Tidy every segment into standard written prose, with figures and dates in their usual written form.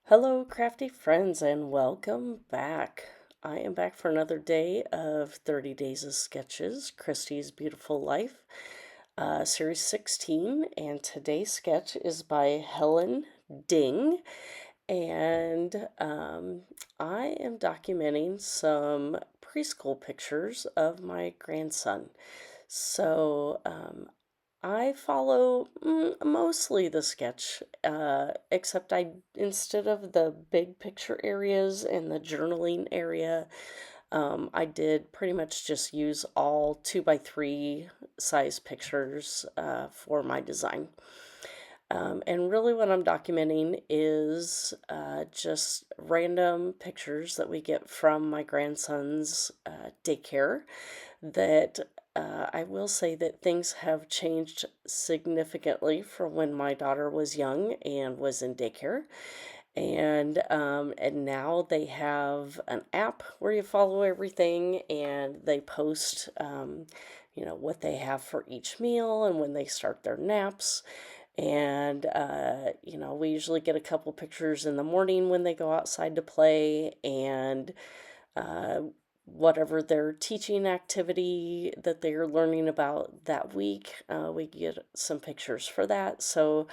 Hello, crafty friends, and welcome back. I am back for another day of 30 Days of Sketches, Christie's Beautiful Life, Series 16, and today's sketch is by Helen Ding, and I am documenting some preschool pictures of my grandson. So, I follow mostly the sketch, except instead of the big picture areas and the journaling area, I did pretty much just use all 2 by 3 size pictures for my design. And really, what I'm documenting is just random pictures that we get from my grandson's daycare. That I will say that things have changed significantly from when my daughter was young and was in daycare. And now they have an app where you follow everything, and they post what they have for each meal and when they start their naps. And, we usually get a couple pictures in the morning when they go outside to play, and uh, whatever their teaching activity that they're learning about that week, we get some pictures for that. So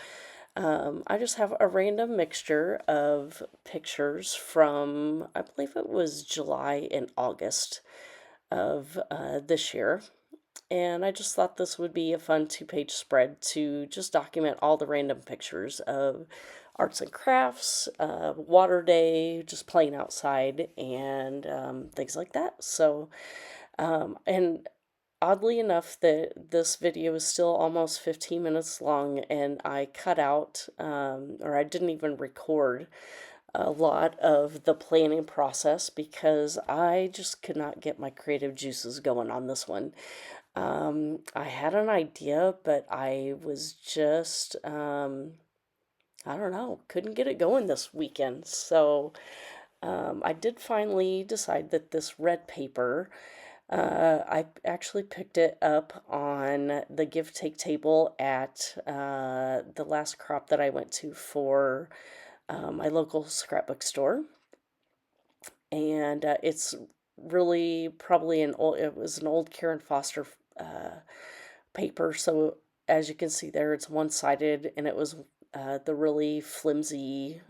I just have a random mixture of pictures from, I believe it was July and August of this year. And I just thought this would be a fun 2-page spread to just document all the random pictures of arts and crafts, water day, just playing outside, and things like that. So, and oddly enough, that this video is still almost 15 minutes long, and I cut out, or I didn't even record a lot of the planning process because I just could not get my creative juices going on this one. I had an idea, but I was just, I don't know, couldn't get it going this weekend. So, I did finally decide that this red paper, I actually picked it up on the give take table at the last crop that I went to for my local scrapbook store. And it's really probably it was an old Karen Foster paper. So as you can see there, it's one-sided, and it was the really flimsy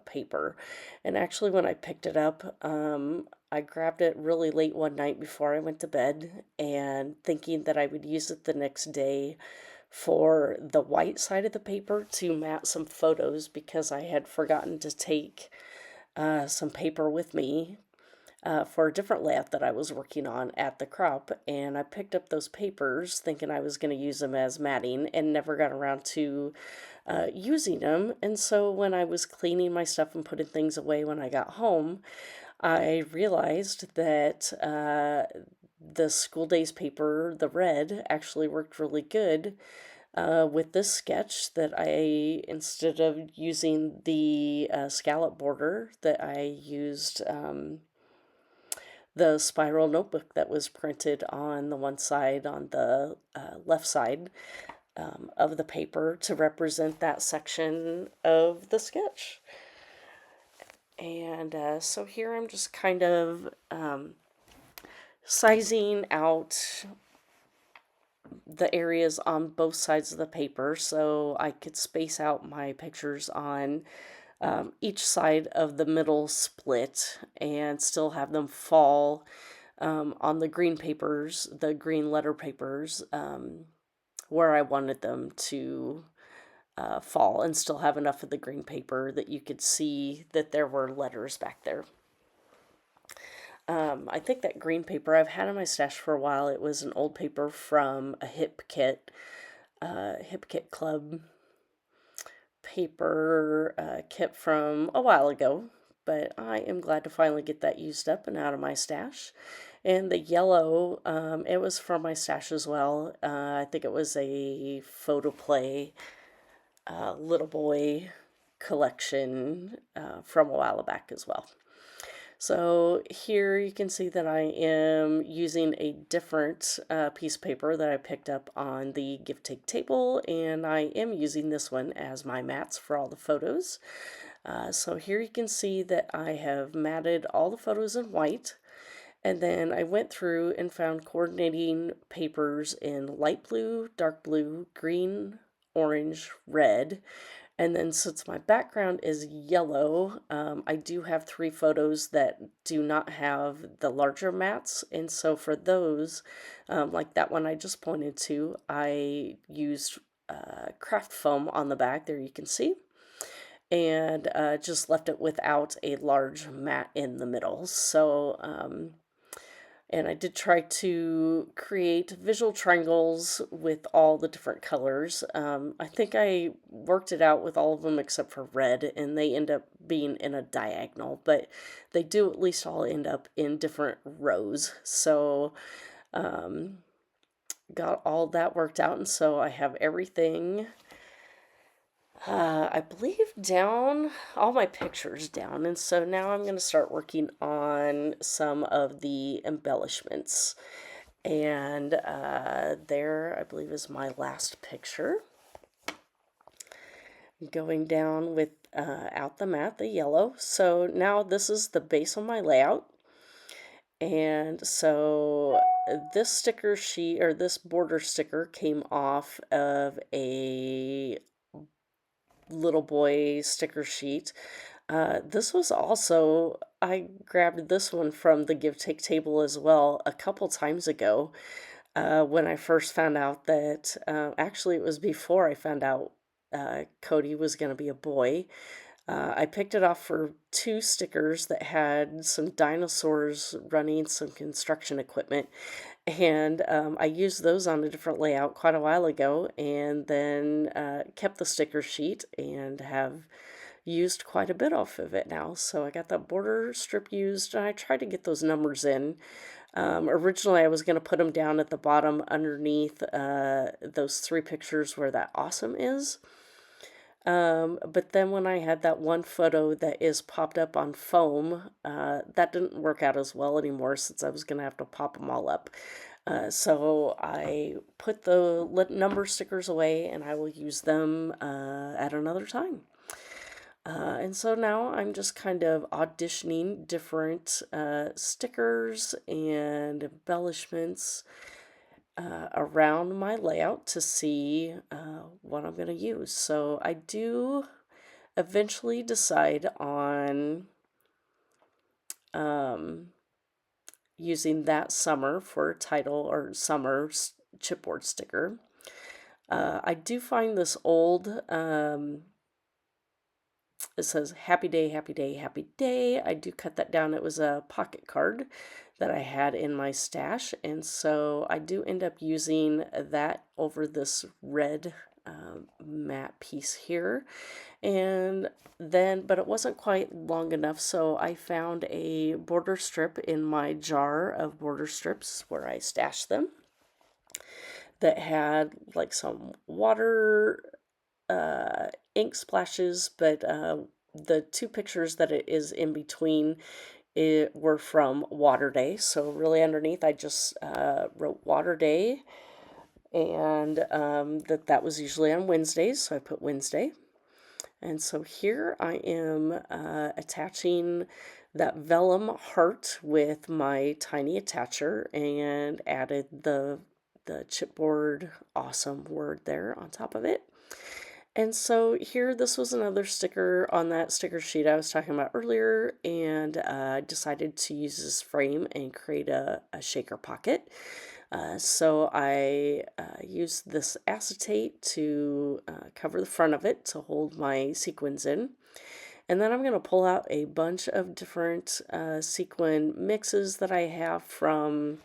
paper. And actually, when I picked it up, I grabbed it really late one night before I went to bed, and thinking that I would use it the next day for the white side of the paper to mat some photos, because I had forgotten to take some paper with me for a different layout that I was working on at the crop, and I picked up those papers thinking I was going to use them as matting, and never got around to using them. And so when I was cleaning my stuff and putting things away when I got home, I realized that the school days paper, the red, actually worked really good with this sketch. That I, instead of using the scallop border, that I used the spiral notebook that was printed on the one side, on the left side of the paper, to represent that section of the sketch. And so here I'm just kind of sizing out the areas on both sides of the paper so I could space out my pictures on each side of the middle split, and still have them fall on the green papers, the green letter papers, where I wanted them to fall, and still have enough of the green paper that you could see that there were letters back there. I think that green paper I've had in my stash for a while. It was an old paper from a Hip Kit Club paper kit from a while ago, but I am glad to finally get that used up and out of my stash. And the yellow, it was from my stash as well. I think it was a photoplay little boy collection from a while back as well. So here you can see that I am using a different piece of paper that I picked up on the give take table, and I am using this one as my mats for all the photos. So here you can see that I have matted all the photos in white, and then I went through and found coordinating papers in light blue, dark blue, green, orange, red. And then since my background is yellow, I do have 3 photos that do not have the larger mats. And so for those, like that one I just pointed to, I used craft foam on the back, there you can see, and just left it without a large mat in the middle. So, and I did try to create visual triangles with all the different colors. I think I worked it out with all of them except for red, and they end up being in a diagonal, but they do at least all end up in different rows. So, got all that worked out, and so I have everything I believe down, all my pictures down, and so now I'm going to start working on some of the embellishments. And there, I believe, is my last picture. Going down with out the mat, the yellow. So now this is the base of my layout. And so this sticker sheet, or this border sticker, came off of a little boy sticker sheet. This was also, I grabbed this one from the give take table as well a couple times ago, when I first found out that, actually, it was before I found out Cody was going to be a boy. I picked it off for 2 stickers that had some dinosaurs running some construction equipment, and I used those on a different layout quite a while ago, and then kept the sticker sheet and have used quite a bit off of it now. So I got that border strip used, and I tried to get those numbers in. Originally, I was going to put them down at the bottom underneath those 3 pictures where that awesome is. But then when I had that one photo that is popped up on foam, that didn't work out as well anymore since I was going to have to pop them all up. So I put the number stickers away, and I will use them at another time. And so now I'm just kind of auditioning different stickers and embellishments around my layout to see what I'm going to use. So I do eventually decide on using that summer for a title, or summer chipboard sticker. I do find this old, it says happy day, happy day, happy day. I do cut that down. It was a pocket card that I had in my stash, and so I do end up using that over this red matte piece here. And then, but it wasn't quite long enough, so I found a border strip in my jar of border strips where I stashed them that had like some water ink splashes, but the 2 pictures that it is in between were from Water Day. So really underneath I just wrote Water Day, and that was usually on Wednesdays, so I put Wednesday. And so here I am attaching that vellum heart with my tiny attacher, and added the chipboard awesome word there on top of it. And so here, this was another sticker on that sticker sheet I was talking about earlier, and decided to use this frame and create a shaker pocket. So I used this acetate to cover the front of it to hold my sequins in. And then I'm going to pull out a bunch of different sequin mixes that I have from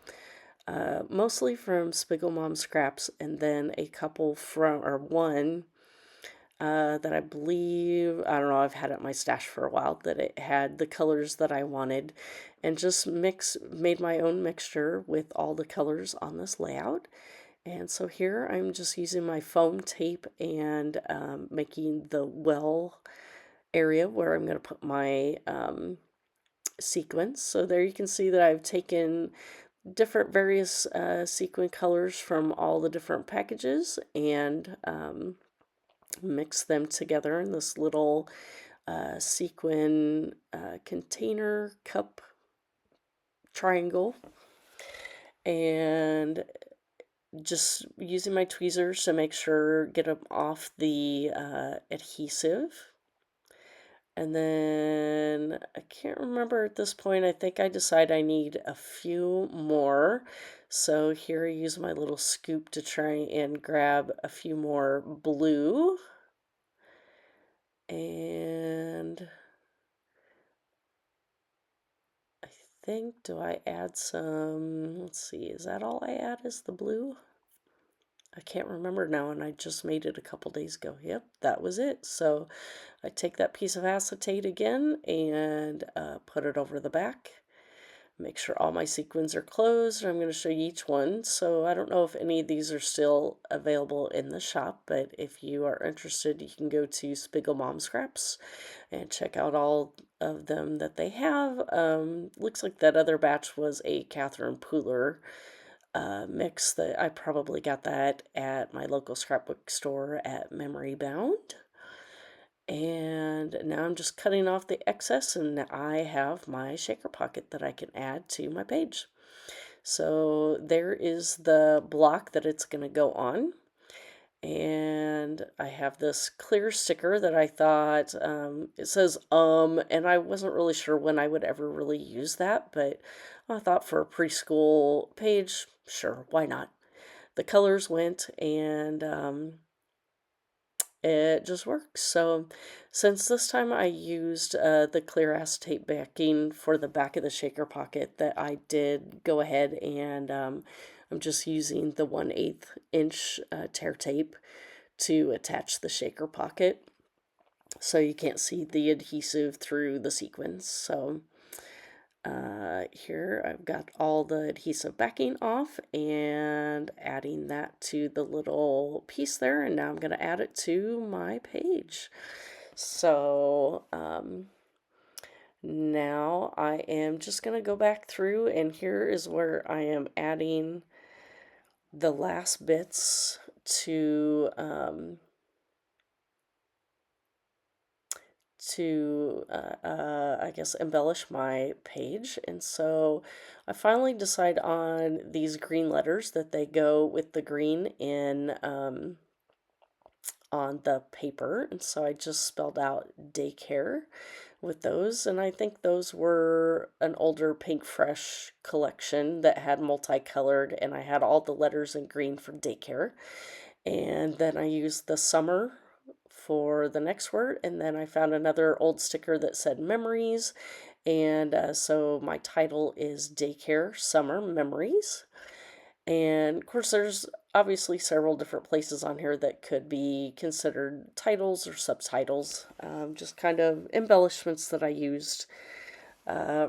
mostly from Spiggle Mom Scraps, and then a couple from, or one that I believe, I don't know, I've had it in my stash for a while, that it had the colors that I wanted, and just made my own mixture with all the colors on this layout. And so here I'm just using my foam tape and making the well area where I'm going to put my sequins. So there you can see that I've taken different various sequin colors from all the different packages, and mix them together in this little sequin container cup triangle, and just using my tweezers to make sure get them off the adhesive. And then I can't remember at this point. I think I decide I need a few more. So here I use my little scoop to try and grab a few more blue. And I think, do I add some, let's see, is that all I add is the blue? I can't remember now, and I just made it a couple days ago. Yep, that was it. So I take that piece of acetate again and put it over the back. Make sure all my sequins are closed. I'm going to show you each one. So I don't know if any of these are still available in the shop, but if you are interested, you can go to Spiggle Mom Scraps and check out all of them that they have. Looks like that other batch was a Catherine Pooler mix that I probably got that at my local scrapbook store at Memory Bound. And now I'm just cutting off the excess, and I have my shaker pocket that I can add to my page. So there is the block that it's going to go on. And I have this clear sticker that I thought, it says, and I wasn't really sure when I would ever really use that, but I thought for a preschool page, sure, why not? The colors went, and it just works. So since this time I used the clear acetate backing for the back of the shaker pocket, that I did go ahead and I'm just using the 1/8 inch tear tape to attach the shaker pocket, so you can't see the adhesive through the sequins. So here I've got all the adhesive backing off and adding that to the little piece there, and now I'm going to add it to my page. So now I am just going to go back through, and here is where I am adding the last bits to I guess embellish my page. And so I finally decide on these green letters that they go with the green in on the paper, and so I just spelled out daycare with those, and I think those were an older Pink Fresh collection that had multicolored, and I had all the letters in green for daycare. And then I used the summer for the next word, and then I found another old sticker that said memories, and so my title is Daycare Summer Memories. And of course, there's obviously several different places on here that could be considered titles or subtitles, just kind of embellishments that I used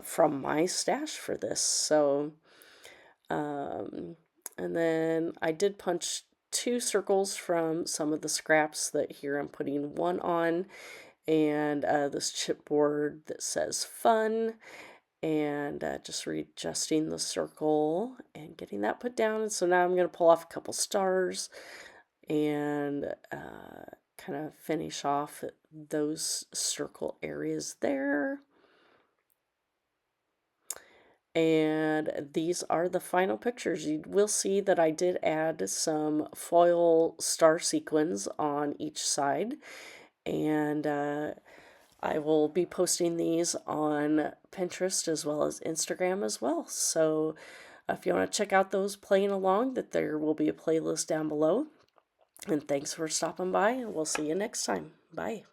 from my stash for this. So, and then I did punch 2 circles from some of the scraps that here I'm putting one on, and this chipboard that says fun, and just readjusting the circle and getting that put down. And so now I'm going to pull off a couple stars and kind of finish off those circle areas there. And these are the final pictures. You will see that I did add some foil star sequins on each side, and I will be posting these on Pinterest as well as Instagram as well. So if you want to check out those playing along, that there will be a playlist down below. And thanks for stopping by, and we'll see you next time. Bye.